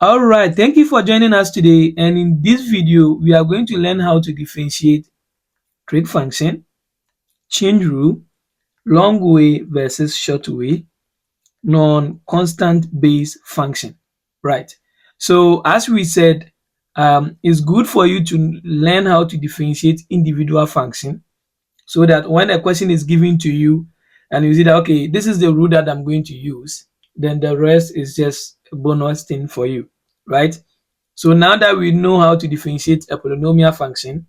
All right, thank you for joining us today. And in this video, we are going to learn how to differentiate trig function, change rule, long way versus short way, non-constant base function. Right. So as we said, it's good for you to learn how to differentiate individual function so that when a question is given to you and you see that, okay, this is the rule that I'm going to use, then the rest is just a bonus thing for you, right? So now that we know how to differentiate a polynomial function,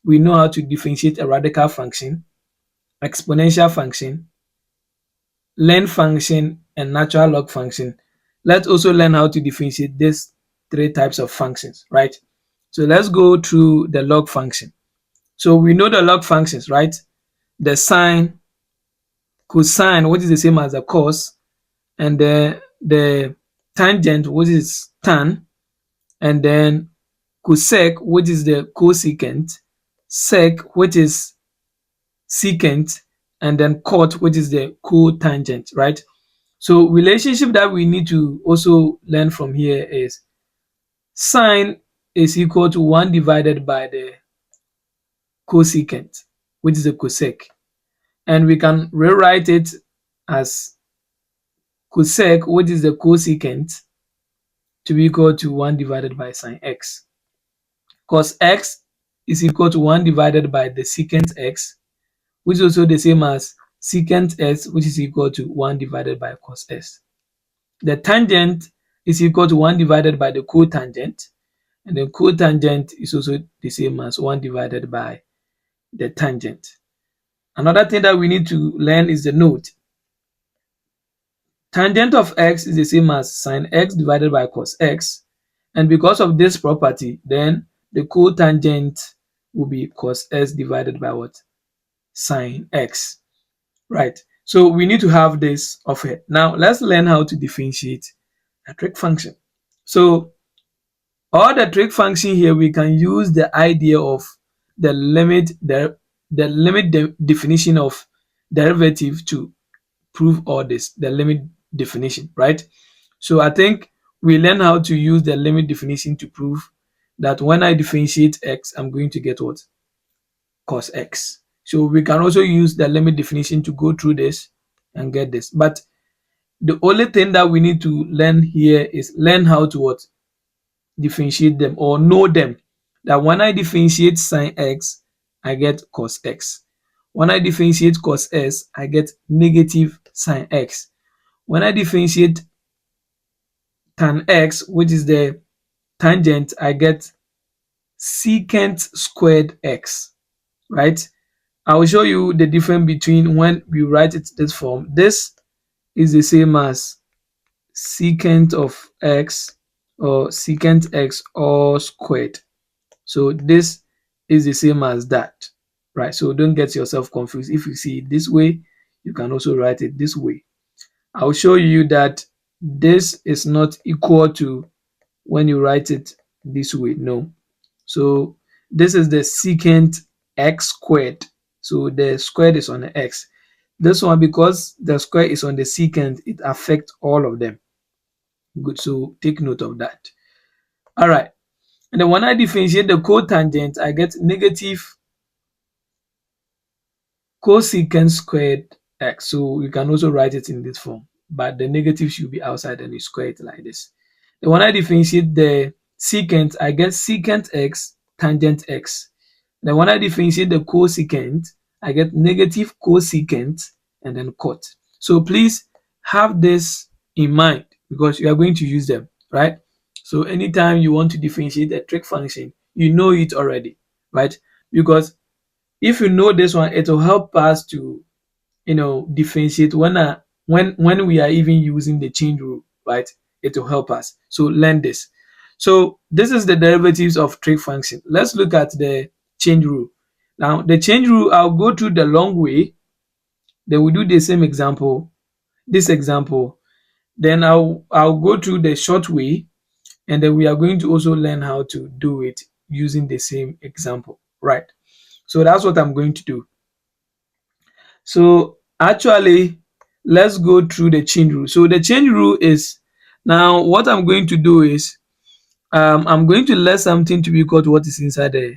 we know how to differentiate a radical function, exponential function, length function, and natural log function. Let's also learn how to differentiate these three types of functions, right? So let's go through the log function. So we know the log functions, right? The sine, cosine, which is the same as the cos, and the tangent, which is tan, and then cosec, which is the cosecant, sec, which is secant, and then cot, which is the cotangent, right? So relationship that we need to also learn from here is sine is equal to 1 divided by the cosecant, which is the cosec. And we can rewrite it as cosec, which is the cosecant, to be equal to 1 divided by sine x. Cos x is equal to 1 divided by the secant x, which is also the same as secant s, which is equal to 1 divided by cos s. The tangent is equal to 1 divided by the cotangent, and the cotangent is also the same as 1 divided by the tangent. Another thing that we need to learn is the note. Tangent of x is the same as sine x divided by cos x, and because of this property, then the cotangent will be cos s divided by what? Sine x, right? So we need to have this of it. Now let's learn how to differentiate a trig function. So all the trig function here, we can use the idea of the limit definition of derivative to prove all this, the limit definition, right? So I think we learn how to use the limit definition to prove that when I differentiate x, I'm going to get what? Cos x. So we can also use the limit definition to go through this and get this. But the only thing that we need to learn here is learn how to what? Differentiate them or know them. That when I differentiate sine x, I get cos x. When I differentiate cos s, I get negative sine x. When I differentiate tan x, which is the tangent, I get secant squared x, right? I will show you the difference between when we write it this form. This is the same as secant of x or secant x all squared. So this is the same as that, right? So don't get yourself confused. If you see it this way, you can also write it this way. I'll show you that this is not equal to when you write it this way. No. So this is the secant x squared. So the squared is on the x. This one, because the square is on the secant, it affects all of them. Good. So take note of that. All right. And then when I differentiate the cotangent, I get negative cosecant squared x. So you can also write it in this form, but the negative should be outside and you square it like this. Then when I differentiate the secant, I get secant x tangent x. Then when I differentiate the cosecant, I get negative cosecant and then cot. So please have this in mind because you are going to use them, right? So anytime you want to differentiate a trig function, you know it already, right? Because if you know this one, it will help us to, differentiate when we are even using the change rule, right? It will help us. So learn this. So this is the derivatives of trig function. Let's look at the change rule. Now the change rule, I'll go through the long way. Then we do the same example, this example. Then I'll go through the short way, and then we are going to also learn how to do it using the same example, right? So that's what I'm going to do. So actually, let's go through the change rule. So the change rule is, now what I'm going to do is I'm going to let something to be equal to what is inside the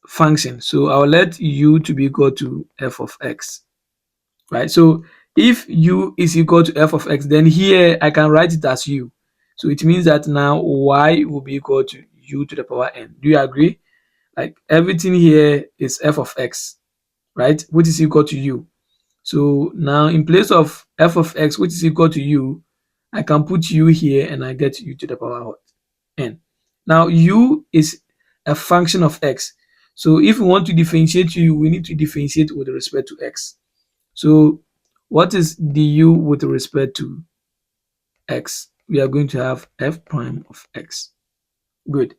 function. So I'll let u to be equal to f of x, right? So if u is equal to f of x, then here I can write it as u. So it means that now y will be equal to u to the power n. Do you agree? Like everything here is f of x, right? Which is equal to u. So now in place of f of x, which is equal to u, I can put u here and I get u to the power what? N. Now u is a function of x. So if we want to differentiate u, we need to differentiate with respect to x. So what is du with respect to x? We are going to have f prime of x. Good.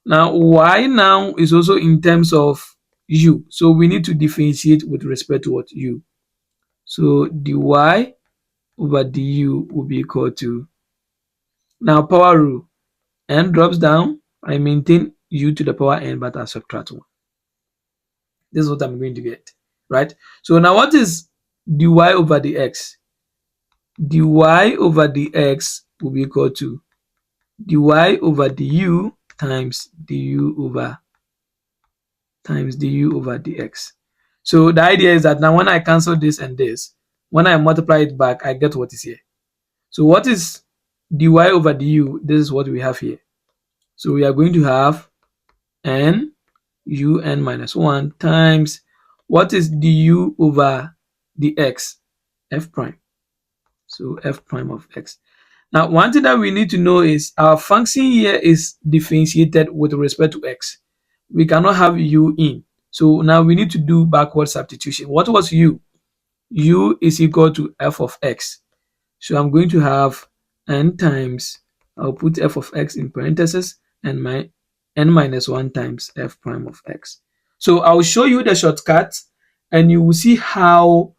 Now y now is also in terms of u. So we need to differentiate with respect to what? U. So dy over du will be equal to, now power rule, n drops down, I maintain u to the power n, but I subtract 1. This is what I'm going to get, right? So now what is dy over the x? Dy over the x will be equal to dy over du times du over dx. So the idea is that now when I cancel this and this, when I multiply it back, I get what is here. So what is dy over du? This is what we have here. So we are going to have n un minus 1 times what is du over dx? F prime. So f prime of x. Now one thing that we need to know is our function here is differentiated with respect to x. We cannot have u in. So now we need to do backward substitution. What was u? U is equal to f of x. So I'm going to have n times, I'll put f of x in parentheses, and my n minus 1 times f prime of x. So I'll show you the shortcut and you will see how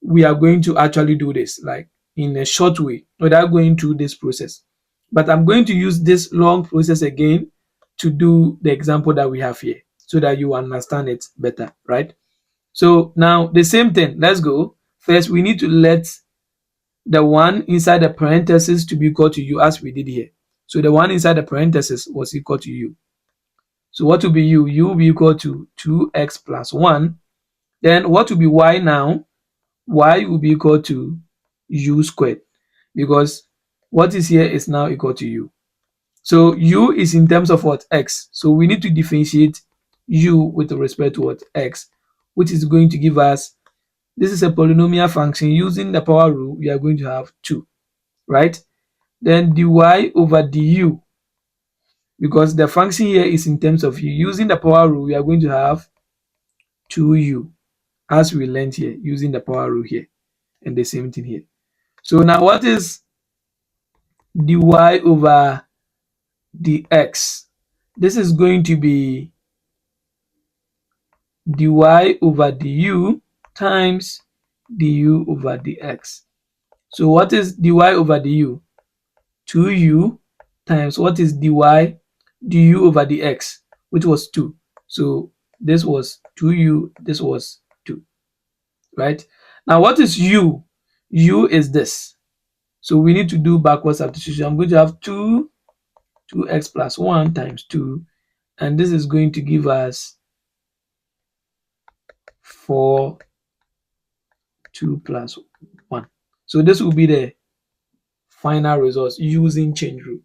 we are going to actually do this, like in a short way without going through this process. But I'm going to use this long process again to do the example that we have here so that you understand it better, right? So now the same thing, let's go. First, we need to let the one inside the parentheses to be equal to u as we did here. So the one inside the parentheses was equal to u. So what will be u? U will be equal to 2x plus 1. Then what will be y now? Y will be equal to u squared, because what is here is now equal to u. So u is in terms of what? X. So we need to differentiate u with respect to what? X, which is going to give us, this is a polynomial function. Using the power rule, we are going to have 2, right? Then dy over du, because the function here is in terms of u. Using the power rule, we are going to have 2u, as we learned here, using the power rule here, and the same thing here. So now what is dy over dx? This is going to be dy over du times du over dx. So what is dy over du? 2u times what is dy du over dx, which was 2. So this was 2u, this was 2, right? Now what is u? U is this. So we need to do backward substitution. I'm going to have 2x plus 1 times 2, and this is going to give us 4, 2 plus 1. So this will be the final results using change rule,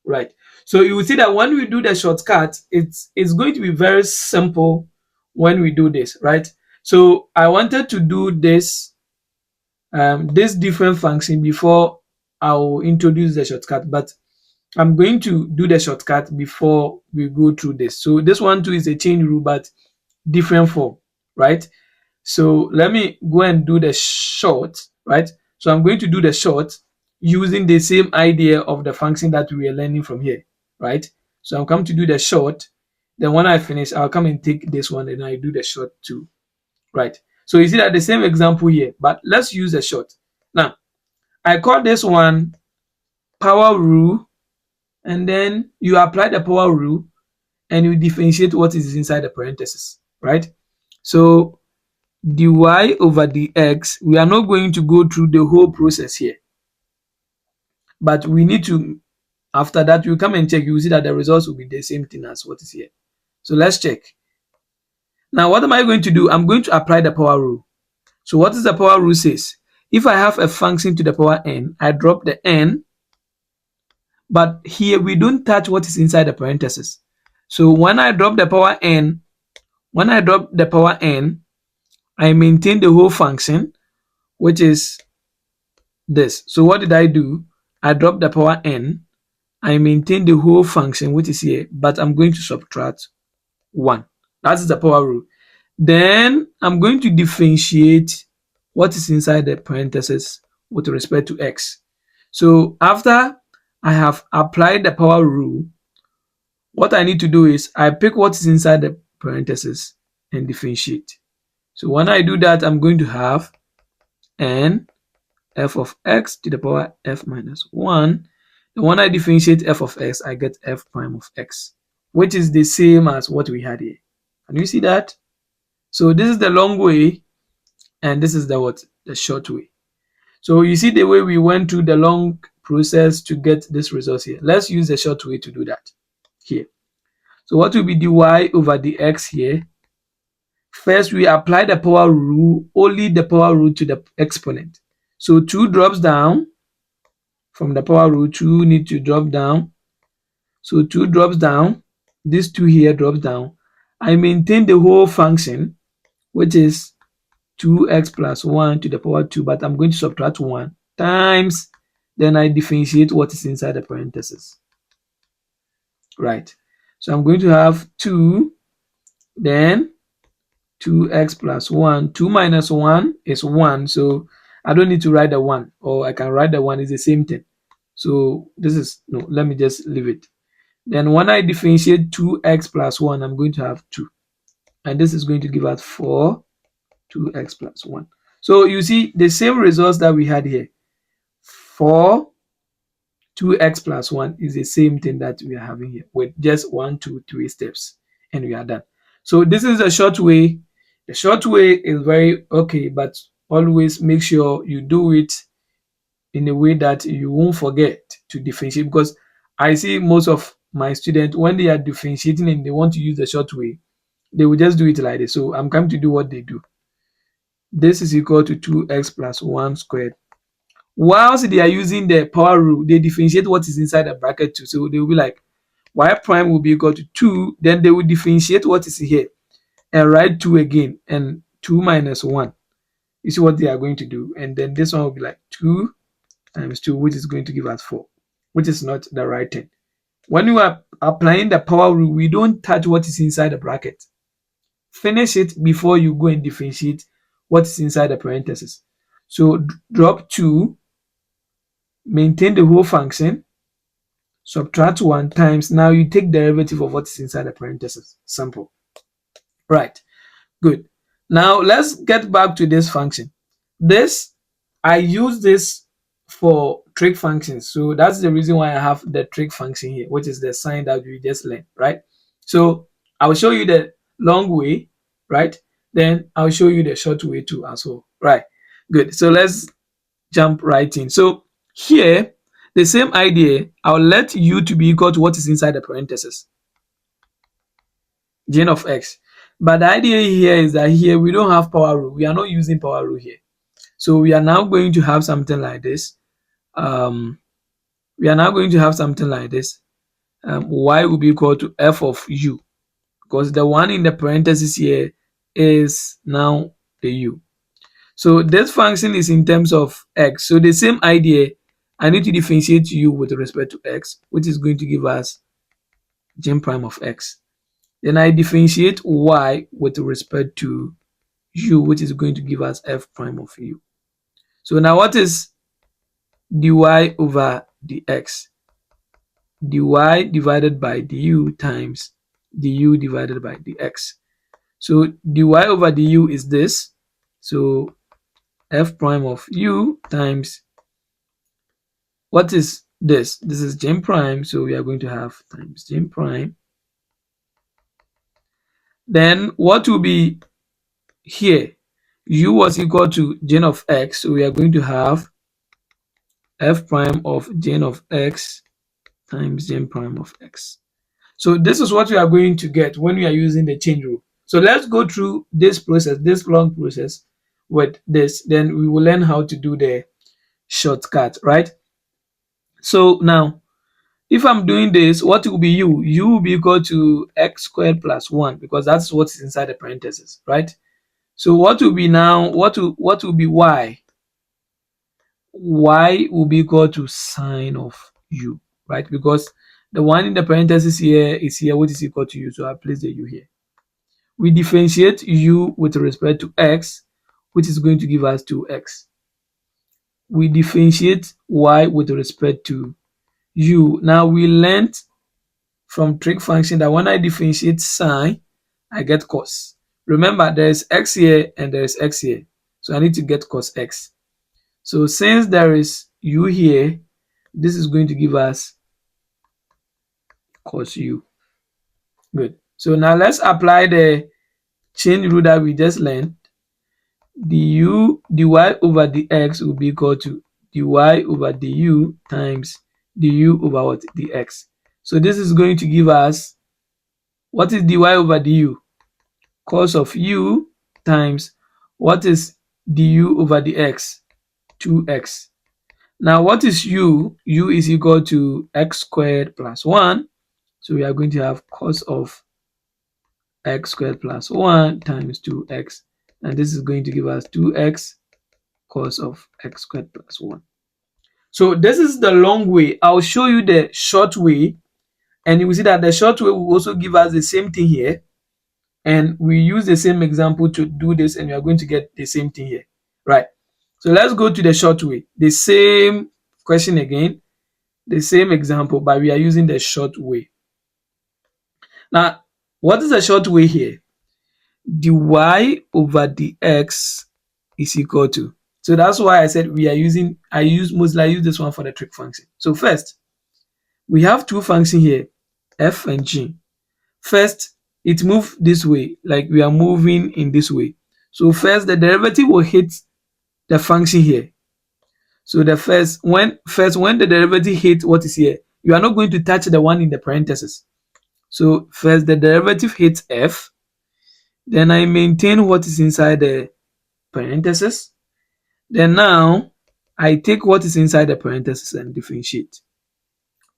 right? So you will see that when we do the shortcut, it's going to be very simple when we do this, right? So I wanted to do this different function before I will introduce the shortcut, but I'm going to do the shortcut before we go through this. So this one too is a chain rule, but different form, right? So let me go and do the short, right? So I'm going to do the short using the same idea of the function that we are learning from here, right? So I'm coming to do the short. Then when I finish, I'll come and take this one and I do the short too, right? So you see that the same example here, but let's use the short. Now, I call this one power rule, and then you apply the power rule and you differentiate what is inside the parentheses, right? So dy over dx, we are not going to go through the whole process here, but we need to After that, you come and check, you will see that the results will be the same thing as what is here. So let's check. Now, what am I going to do? I'm going to apply the power rule. So what is the power rule says? If I have a function to the power n, I drop the n, but here we don't touch what is inside the parentheses. So when I drop the power n, I maintain the whole function, which is this. So what did I do? I dropped the power n, I maintain the whole function, which is here, but I'm going to subtract 1. That is the power rule. Then I'm going to differentiate what is inside the parentheses with respect to x. So after I have applied the power rule, what I need to do is I pick what is inside the parentheses and differentiate. So when I do that, I'm going to have n f of x to the power f minus 1. And when I differentiate f of x, I get f prime of x, which is the same as what we had here. Can you see that? So this is the long way, and this is the short way. So you see the way we went through the long process to get this result here. Let's use the short way to do that here. So what will be dy over dx here? First, we apply the power rule, only the power rule to the exponent. So 2 drops down from the power rule, 2 need to drop down. So 2 drops down, this 2 here drops down. I maintain the whole function, which is 2x plus 1 to the power 2, but I'm going to subtract 1 times, then I differentiate what is inside the parentheses. Right. So I'm going to have 2, then 2x plus 1. 2 minus 1 is 1, so I don't need to write the 1, or I can write the 1, it's the same thing. So this is, no, let me just leave it. Then when I differentiate 2x plus 1, I'm going to have 2. And this is going to give us 4, 2x plus 1. So you see the same results that we had here. 4, 2x plus 1 is the same thing that we are having here with just 1, 2, 3 steps, and we are done. So this is a short way. The short way is very okay, but always make sure you do it in a way that you won't forget to differentiate, because I see most of my students, when they are differentiating and they want to use the short way, they will just do it like this. So I'm going to do what they do. This is equal to 2x plus 1 squared. Whilst they are using the power rule, they differentiate what is inside the bracket too. So they will be like, y prime will be equal to 2. Then they will differentiate what is here and write 2 again, and 2 minus 1. You see what they are going to do. And then this one will be like 2 times 2, which is going to give us 4, which is not the right thing. When you are applying the power rule, we don't touch what is inside the bracket. Finish it before you go and differentiate what is inside the parentheses. So drop 2, maintain the whole function, subtract 1 times, now you take derivative of what is inside the parentheses. Simple. Right. Good. Now let's get back to this function. This, I use this for trig functions. So that's the reason why I have the trig function here, which is the sign that we just learned, right? So I'll show you the long way, right? Then I'll show you the short way too as well, right? Good. So let's jump right in. So here, the same idea, I'll let u to be equal to what is inside the parentheses, gen of x. But the idea here is that here we don't have power rule. We are not using power rule here. So we are now going to have something like this. Y will be equal to f of u, because the one in the parentheses here is now the u. So this function is in terms of x. So the same idea, I need to differentiate u with respect to x, which is going to give us gen prime of x. Then I differentiate y with respect to u, which is going to give us f prime of u. So now what is dy over dx? Dy divided by du times du divided by dx. So dy over du is this. So f prime of u times, what is this? This is gen prime. So we are going to have times gen prime. Then what will be here? U was equal to gen of x. So we are going to have f prime of gen of x times gen prime of x. So this is what we are going to get when we are using the change rule. So let's go through this process, this long process with this. Then we will learn how to do the shortcut, right? So now, if I'm doing this, what will be u? U will be equal to x squared plus 1 because that's what is inside the parentheses, right? So what will be now, what will be y? Y will be equal to sine of u, right? Because the one in the parentheses here is here, which is equal to u. So I place the u here. We differentiate u with respect to x, which is going to give us 2x. We differentiate y with respect to u. Now we learned from trig function that when I differentiate sine, I get cos. Remember, there is x here and there is x here. So I need to get cos x. So since there is u here, this is going to give us cos u. Good. So now let's apply the chain rule that we just learned. Du dy over dx will be equal to dy over du times du over what? Dx. So this is going to give us, what is dy over du? Cos of u times what is du over dx? 2x. Now what is u? U is equal to x squared plus 1. So we are going to have cos of x squared plus 1 times 2x. And this is going to give us 2x cos of x squared plus 1. So this is the long way. I'll show you the short way. And you will see that the short way will also give us the same thing here. And we use the same example to do this, and we are going to get the same thing here. Right. So let's go to the short way. The same question again, the same example, but we are using the short way. Now, what is the short way here? Dy over dx is equal to. So that's why I said I use this one for the trig function. So first, we have two functions here, f and g. First, it moves this way, like we are moving in this way. So first, the derivative will hit the function here. So when the derivative hits what is here, you are not going to touch the one in the parentheses. So first, the derivative hits f. Then I maintain what is inside the parentheses. Then now I take what is inside the parentheses and differentiate,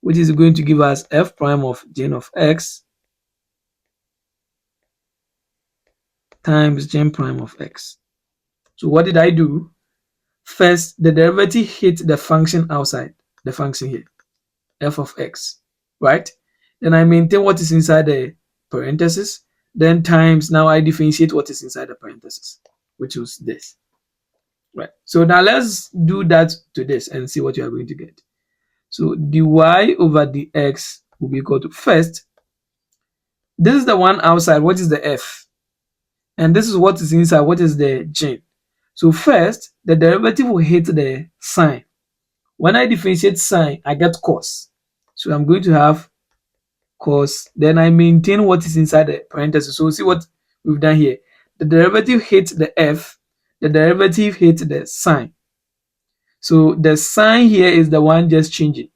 which is going to give us f prime of gen of x times gen prime of x. So what did I do? First, the derivative hit the function outside, the function here, f of x, right? Then I maintain what is inside the parentheses, then times, now I differentiate what is inside the parentheses, which was this, right? So now let's do that to this and see what you are going to get. So dy over dx will be equal to, first, this is the one outside, what is the f? And this is what is inside, what is the gen? So first, the derivative will hit the sine. When I differentiate sine, I get cos. So I'm going to have cos. Then I maintain what is inside the parentheses. So see what we've done here. The derivative hits the f. The derivative hits the sine. So the sine here is the one just changing.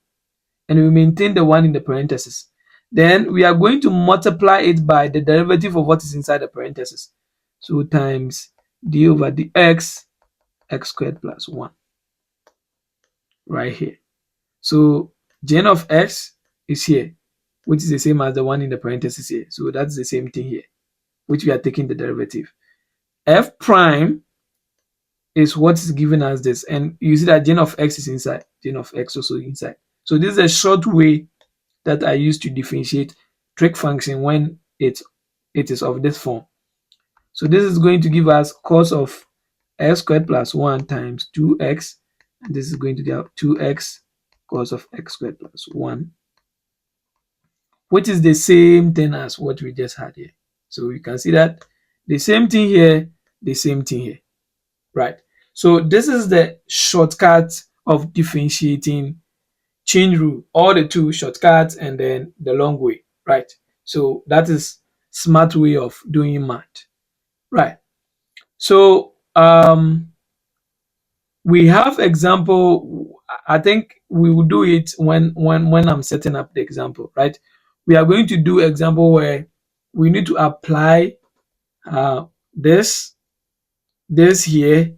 And we maintain the one in the parentheses. Then we are going to multiply it by the derivative of what is inside the parentheses. So times d over dx, x squared plus 1, right here. So gen of x is here, which is the same as the one in the parentheses here. So that's the same thing here, which we are taking the derivative. F prime is what is giving us this. And you see that gen of x is inside, gen of x also inside. So this is a short way that I use to differentiate trig function when it is of this form. So this is going to give us cos of x squared plus 1 times 2x, and this is going to give 2x cos of x squared plus 1, which is the same thing as what we just had here. So you can see that the same thing here, the same thing here, right? So this is the shortcut of differentiating chain rule, all the two shortcuts and then the long way, right? So that is smart way of doing math, right? So we have example. I think we will do it when I'm setting up the example, right? We are going to do example where we need to apply uh, this this here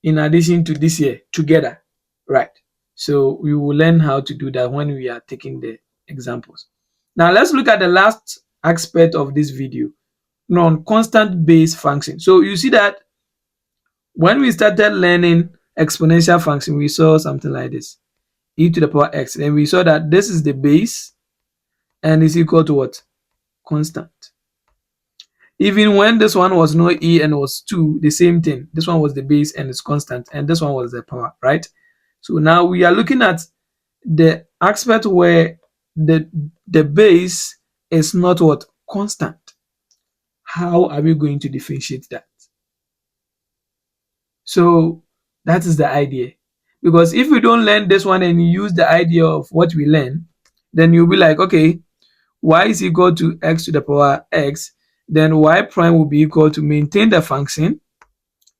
in addition to this here together, right? So we will learn how to do that when we are taking the examples. Now let's look at the last aspect of this video, non-constant base function. So you see that when we started learning exponential function, we saw something like this, e to the power x, and we saw that this is the base and is equal to what? Constant. Even when this one was no e and was 2, the same thing. This one was the base and it's constant, and this one was the power, right? So now we are looking at the aspect where the base is not what? Constant. How are we going to differentiate that? So that is the idea. Because if we don't learn this one and use the idea of what we learn, then you'll be like, okay, y is equal to x to the power x, then y prime will be equal to maintain the function,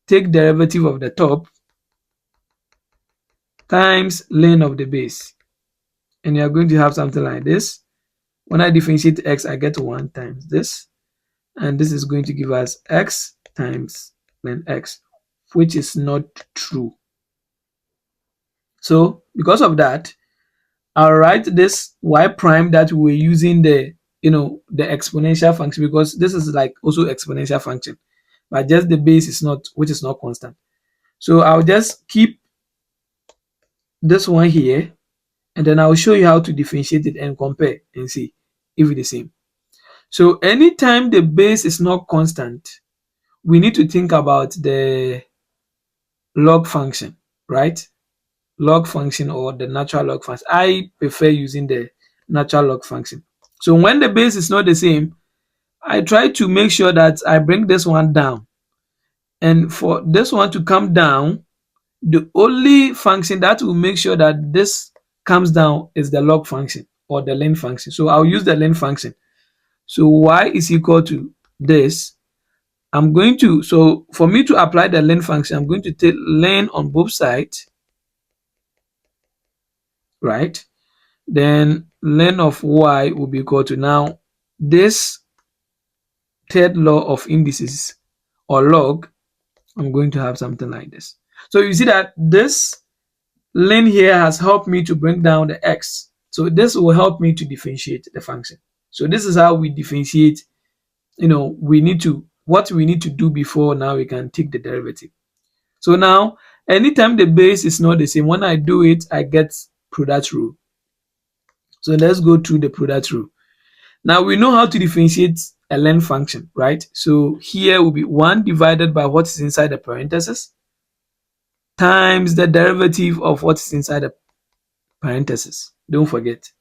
take derivative of the top, times ln of the base. And you're going to have something like this. When I differentiate x, I get 1 times this. And this is going to give us x times ln x, which is not true. So because of that, I'll write this y prime that we're using the the exponential function, because this is like also exponential function, but just the base is not, which is not constant. So I'll just keep this one here, and then I'll show you how to differentiate it and compare and see if it's the same. So anytime the base is not constant, we need to think about the log function, right? Log function or the natural log function. I prefer using the natural log function. So when the base is not the same, I try to make sure that I bring this one down. And for this one to come down, the only function that will make sure that this comes down is the log function or the ln function. So I'll use the ln function. So y is equal to this. I'm going to, so for me to apply the ln function, I'm going to take ln on both sides, right? Then ln of y will be equal to, now this third law of indices or log, I'm going to have something like this. So you see that this ln here has helped me to bring down the x. So this will help me to differentiate the function. So this is how we differentiate. We need to, what we need to do before now we can take the derivative. So now anytime the base is not the same, when I do it, I get product rule. So let's go through the product rule. Now we know how to differentiate a ln function, right? So here will be 1 divided by what is inside the parentheses times the derivative of what is inside the parentheses. Don't forget,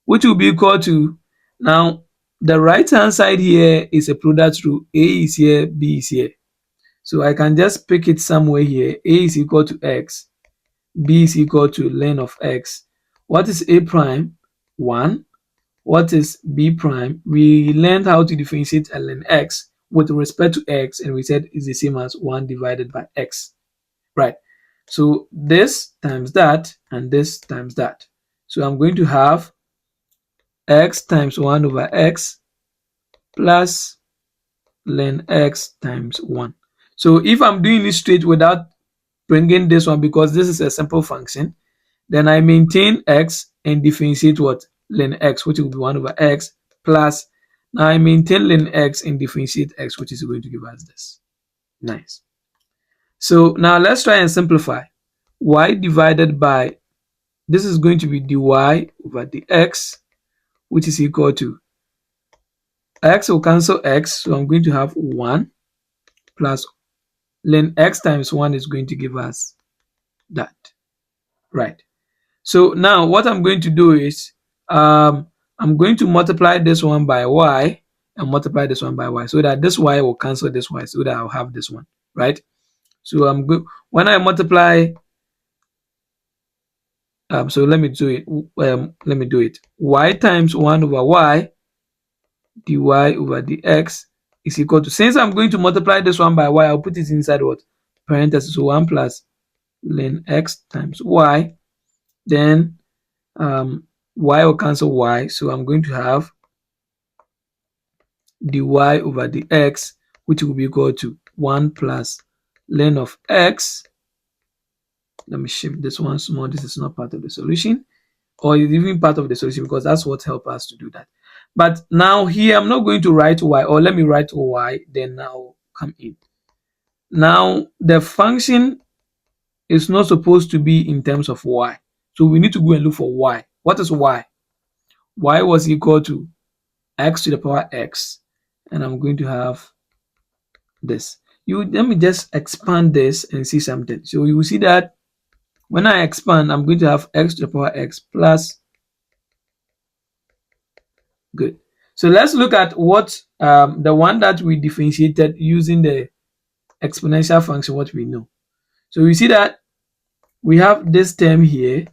which will be equal to, now the right hand side here is a product rule. A is here, B is here. So I can just pick it somewhere here. A is equal to x, B is equal to ln of x. What is A prime? 1. What is B prime? We learned how to differentiate ln x with respect to x, and we said it's the same as 1 divided by x, right? So this times that and this times that. So I'm going to have x times 1 over x plus ln x times 1. So if I'm doing it straight without bringing this one, because this is a simple function, then I maintain x and differentiate what? Ln x, which will be 1 over x plus, now I maintain ln x and differentiate x, which is going to give us this. Nice. So now let's try and simplify. Y divided by, this is going to be dy over dx, which is equal to, x will cancel x, so I'm going to have 1 plus ln x times 1 is going to give us that, right? So now what I'm going to do is, I'm going to multiply this one by y and multiply this one by y, so that this y will cancel this y, so that I'll have this one, right? So I'm good when I multiply. So let me do it. Y times 1 over y dy over dx is equal to, since I'm going to multiply this one by y, I'll put it inside what? Parentheses. So 1 plus ln x times y Then y will cancel y, so I'm going to have dy over the x, which will be equal to 1 plus ln of x. Let me shift this one small. This is not part of the solution, or it's even part of the solution because that's what helps us to do that. But now here, I'm not going to write y, or let me write y, then I'll come in. Now, the function is not supposed to be in terms of y. So we need to go and look for y. What is y? Y was equal to x to the power x, and I'm going to have this. Let me just expand this and see something. So you will see that when I expand, I'm going to have x to the power x plus. Good. So let's look at what the one that we differentiated using the exponential function, what we know. So we see that we have this term here,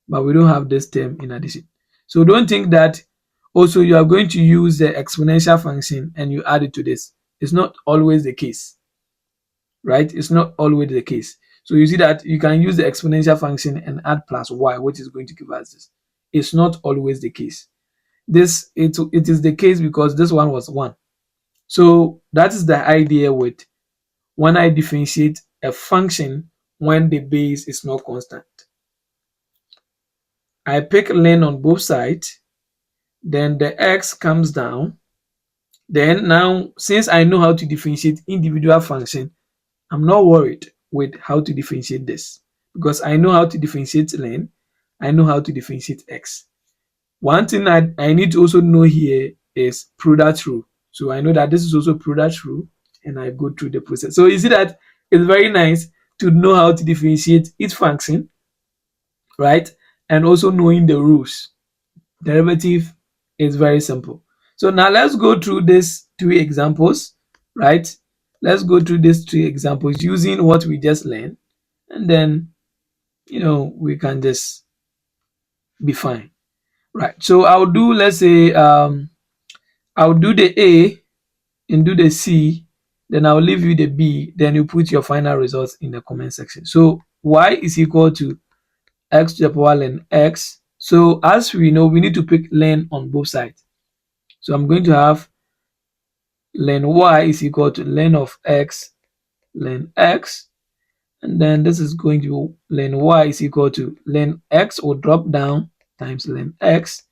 but we don't have this term in addition. So don't think that also you are going to use the exponential function and you add it to this. It's not always the case, right? It's not always the case. So you see that you can use the exponential function and add plus y, which is going to give us this. It's not always the case. It is the case because this one was 1. So that is the idea with when I differentiate a function when the base is not constant. I pick ln on both sides, then the x comes down. Then now, since I know how to differentiate individual function, I'm not worried with how to differentiate this because I know how to differentiate ln, I know how to differentiate x. One thing I need to also know here is product rule. So I know that this is also product rule, and I go through the process. So you see that it's very nice to know how to differentiate each function, right? And also knowing the rules. Derivative is very simple. So now let's go through these 3 examples, right? Let's go through these 3 examples using what we just learned, and then we can just be fine. Right. So I'll do, let's say, I'll do the A and do the C, then I'll leave you the B, then you put your final results in the comment section. So y is equal to x to the power ln x. So as we know, we need to pick ln on both sides. So I'm going to have ln y is equal to ln of x ln x, and then this is going to ln y is equal to ln x will drop down times ln x.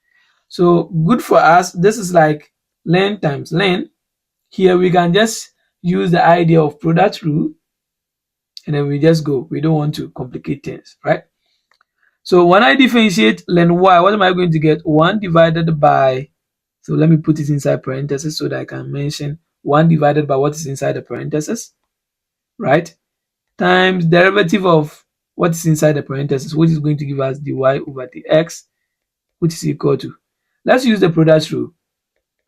So good for us, this is like ln times ln. Here we can just use the idea of product rule, and then we just go. We don't want to complicate things, right? So when I differentiate ln y, what am I going to get? 1 divided by, so let me put it inside parentheses so that I can mention 1 divided by what is inside the parentheses, right? Times derivative of what is inside the parentheses, which is going to give us dy over the x, which is equal to, let's use the product rule.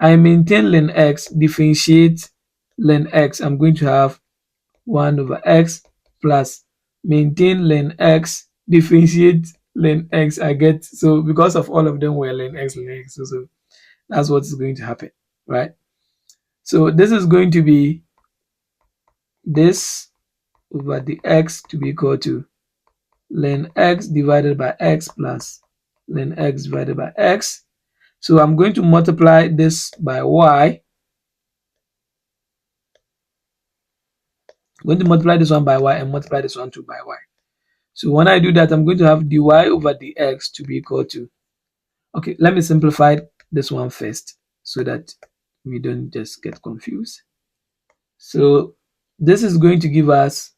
I maintain ln x, differentiate ln x. I'm going to have 1 over x plus maintain ln x, differentiate ln x. I get, so because of all of them were ln x, so that's what is going to happen, right? So this is going to be this over the x to be equal to ln x divided by x plus ln x divided by x. So I'm going to multiply this by y. I'm going to multiply this one by y and multiply this one too by y. So when I do that, I'm going to have dy over dx to be equal to, okay, let me simplify this one first so that we don't just get confused. So this is going to give us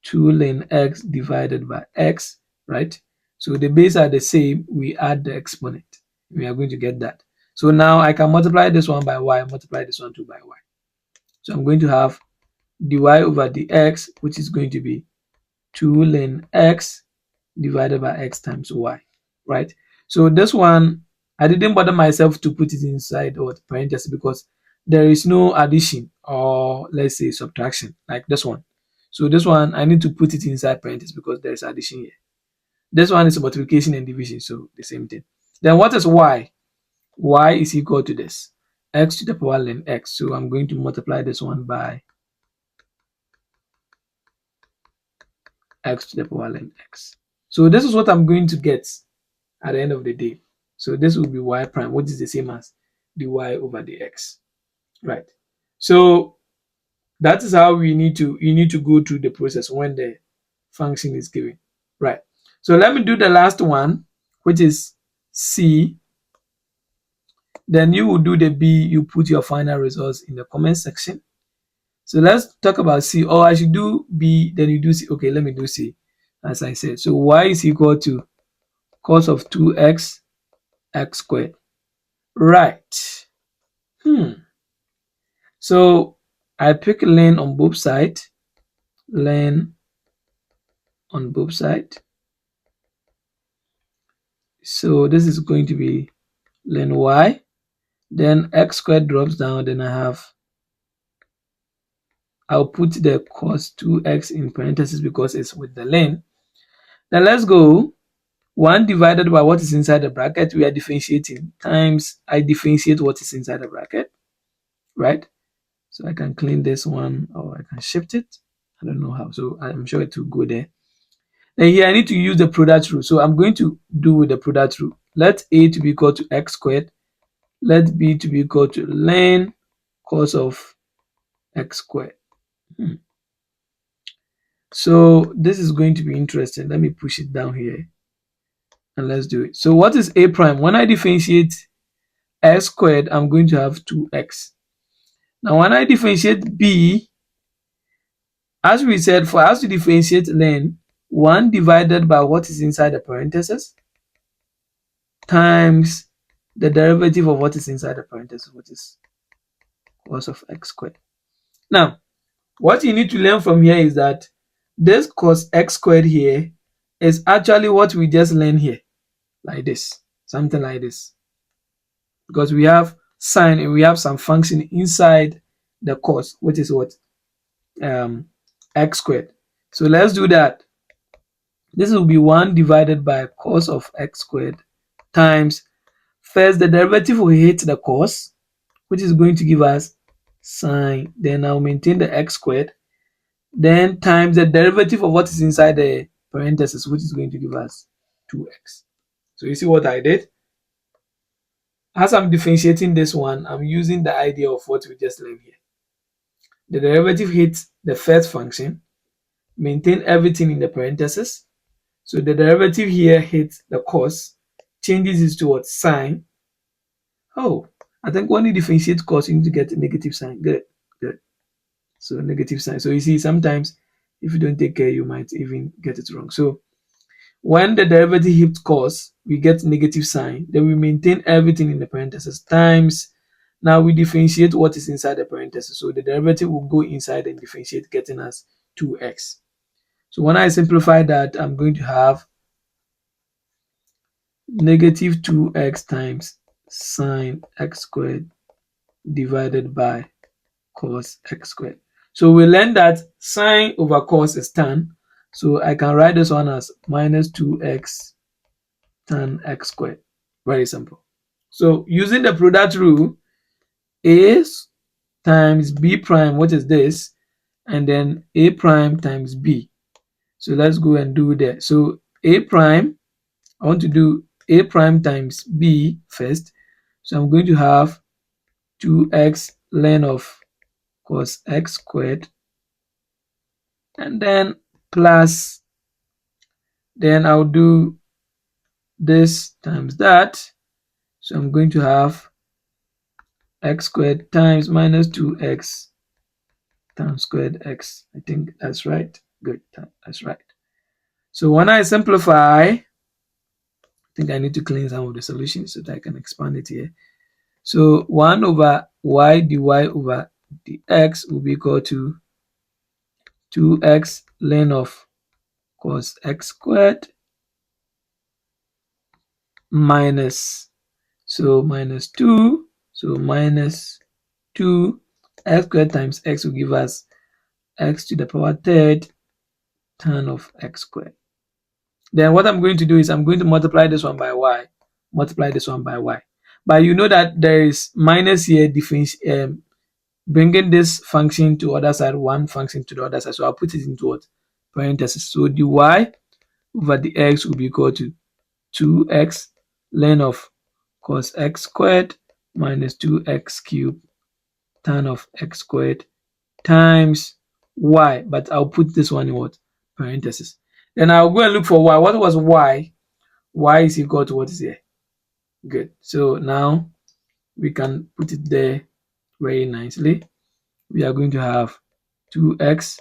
2 ln x divided by x, right? So the base are the same, we add the exponent. We are going to get that. So now I can multiply this one by y, multiply this one too by y. So I'm going to have dy over dx, which is going to be 2 ln x divided by x times y, right? So this one, I didn't bother myself to put it inside or parentheses because there is no addition or let's say subtraction like this one. So this one, I need to put it inside parentheses because there is addition here. This one is multiplication and division, so the same thing. Then what is y? Y is equal to this, x to the power ln x. So I'm going to multiply this one by x to the power ln x. So this is what I'm going to get at the end of the day. So this will be y prime, which is the same as dy over dx, right? So that is how you need to go through the process when the function is given, right? So let me do the last one, which is C. Then you will do the B. You put your final results in the comment section. So let's talk about C. Or I should do B, then you do C. Okay, let me do C, as I said. So y is equal to cos of 2x x squared, right? So I pick ln on both sides, ln on both sides. So this is going to be ln y, then x squared drops down, then I'll put the cos 2x in parentheses because it's with the ln. Then let's go 1 divided by what is inside the bracket. We are differentiating times I differentiate what is inside the bracket, right? So I can clean this one or I can shift it. I don't know how, so I'm sure it will go there. Then here I need to use the product rule. So I'm going to do with the product rule. Let a to be equal to x squared. Let b to be equal to ln cos of x squared. So this is going to be interesting. Let me push it down here and let's do it. So what is a prime? When I differentiate x squared, I'm going to have 2x. Now when I differentiate b, as we said, for us to differentiate ln, 1 divided by what is inside the parentheses times the derivative of what is inside the parentheses, which is cos of x squared. Now, what you need to learn from here is that this cos x squared here is actually what we just learned here, like this, something like this. Because we have sine and we have some function inside the cos, which is what? X squared. So let's do that. This will be 1 divided by cos of x squared times, first the derivative will hit the cos, which is going to give us sine. Then I'll maintain the x squared. Then times the derivative of what is inside the parentheses, which is going to give us 2x. So you see what I did? As I'm differentiating this one, I'm using the idea of what we just learned here. The derivative hits the first function, maintain everything in the parentheses. So the derivative here hits the cos, changes it to what? Sine. Oh, I think when you differentiate cos, you need to get a negative sign. Good, good. So negative sign. So you see, sometimes if you don't take care, you might even get it wrong. So when the derivative hits cos, we get negative sign. Then we maintain everything in the parentheses times. Now we differentiate what is inside the parentheses. So the derivative will go inside and differentiate, getting us 2x. So when I simplify that, I'm going to have negative 2x times sine x squared divided by cos x squared. So we learned that sine over cos is tan. So I can write this one as minus 2x tan x squared. Very simple. So using the product rule, a times b prime, what is this? And then a prime times b. So let's go and do that. So a prime, I want to do a prime times b first. So I'm going to have 2x ln of cos x squared, and then plus, then I'll do this times that. So I'm going to have x squared times minus 2x tan squared x. I think that's right. Good, that's right. So when I simplify, I think I need to clean some of the solutions so that I can expand it here. So 1 over y dy over dx will be equal to 2x ln of cos x squared minus, so minus 2, so minus 2 x squared times x will give us x to the power third tan of x squared. Then what I'm going to do is I'm going to multiply this one by y, multiply this one by y. But you know that there is minus here, difference, bringing this function to other side, one function to the other side. So I'll put it into what? Parentheses. So dy over the x will be equal to 2x ln of cos x squared minus 2x cubed tan of x squared times y. But I'll put this one in what? Parentheses. Then I'll go and look for y. What was y? Y is equal to what is here? Good. So now we can put it there very nicely. We are going to have 2x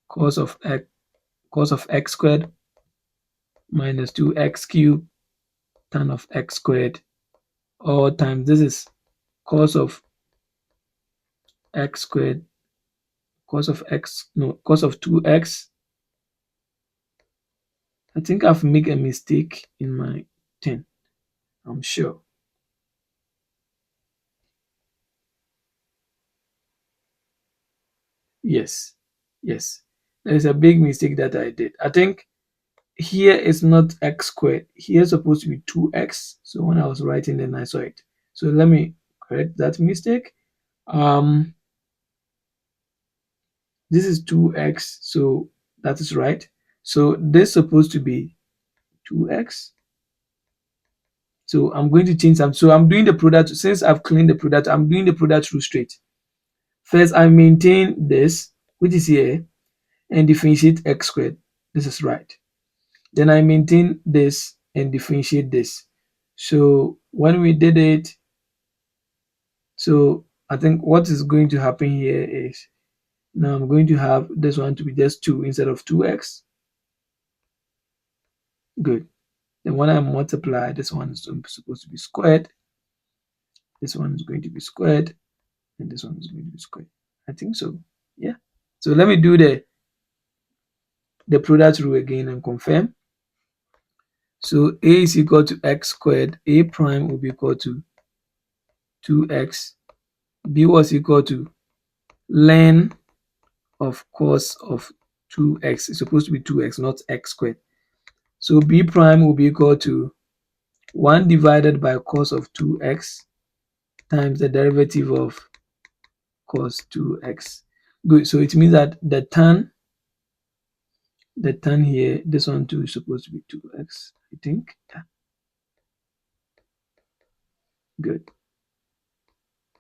cos of x squared minus 2x cubed tan of x squared, all times this is cos of x squared, cos of 2x. I think I've made a mistake in my 10. I'm sure. Yes. There's a big mistake that I did. I think here is not x squared. Here is supposed to be 2x. So when I was writing, then I saw it. So let me correct that mistake. This is 2x, so that is right. So this is supposed to be 2x. So I'm going to change some. So I'm doing the product. Since I've cleaned the product, I'm doing the product rule straight. First, I maintain this, which is here, and differentiate x squared. This is right. Then I maintain this and differentiate this. So when we did it, so I think what is going to happen here is, now I'm going to have this one to be just 2 instead of 2x. Good. Then when I multiply, this one is supposed to be squared. This one is going to be squared. And this one is going to be squared. I think so. Yeah. So let me do the product rule again and confirm. So a is equal to x squared. A prime will be equal to 2x. B was equal to ln of cos of 2x. It's supposed to be 2x, not x squared. So b prime will be equal to 1 divided by cos of 2x times the derivative of cos 2x. Good. So it means that the tan here, this one too is supposed to be 2x, I think. Yeah. Good.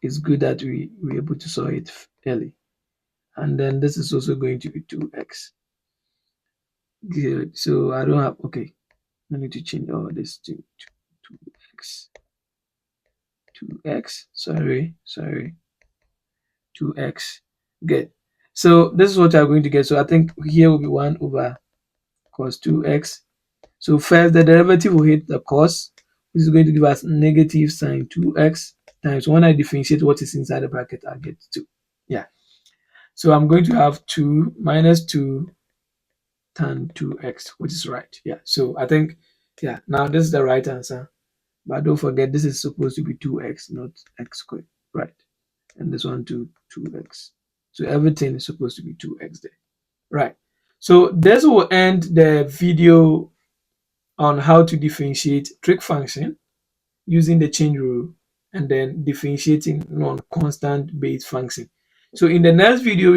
It's good that we were able to solve it early. And then this is also going to be 2x. Good. So I don't have, okay, I need to change all this to 2x. 2x, sorry, 2x. Good. So this is what I'm going to get. So I think here will be 1 over cos 2x. So first, the derivative will hit the cos. This is going to give us negative sine 2x times, when I differentiate what is inside the bracket, I'll get 2. Yeah. So I'm going to have 2 minus 2 tan 2x, which is right. Yeah. So I think, yeah, now this is the right answer. But don't forget, this is supposed to be 2x, not x squared. Right. And this one to 2x. So everything is supposed to be 2x there. Right. So this will end the video on how to differentiate trig function using the chain rule and then differentiating non-constant base function. So in the next video,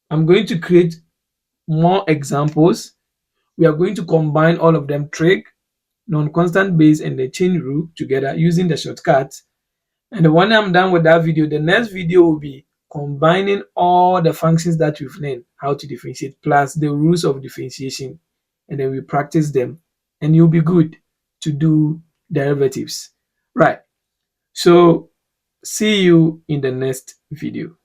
I'm going to create more examples. We are going to combine all of them, trig, non-constant base, and the chain rule together using the shortcuts. And when I'm done with that video, the next video will be combining all the functions that we've learned how to differentiate plus the rules of differentiation, and then we practice them, and you'll be good to do derivatives. Right. So see you in the next video.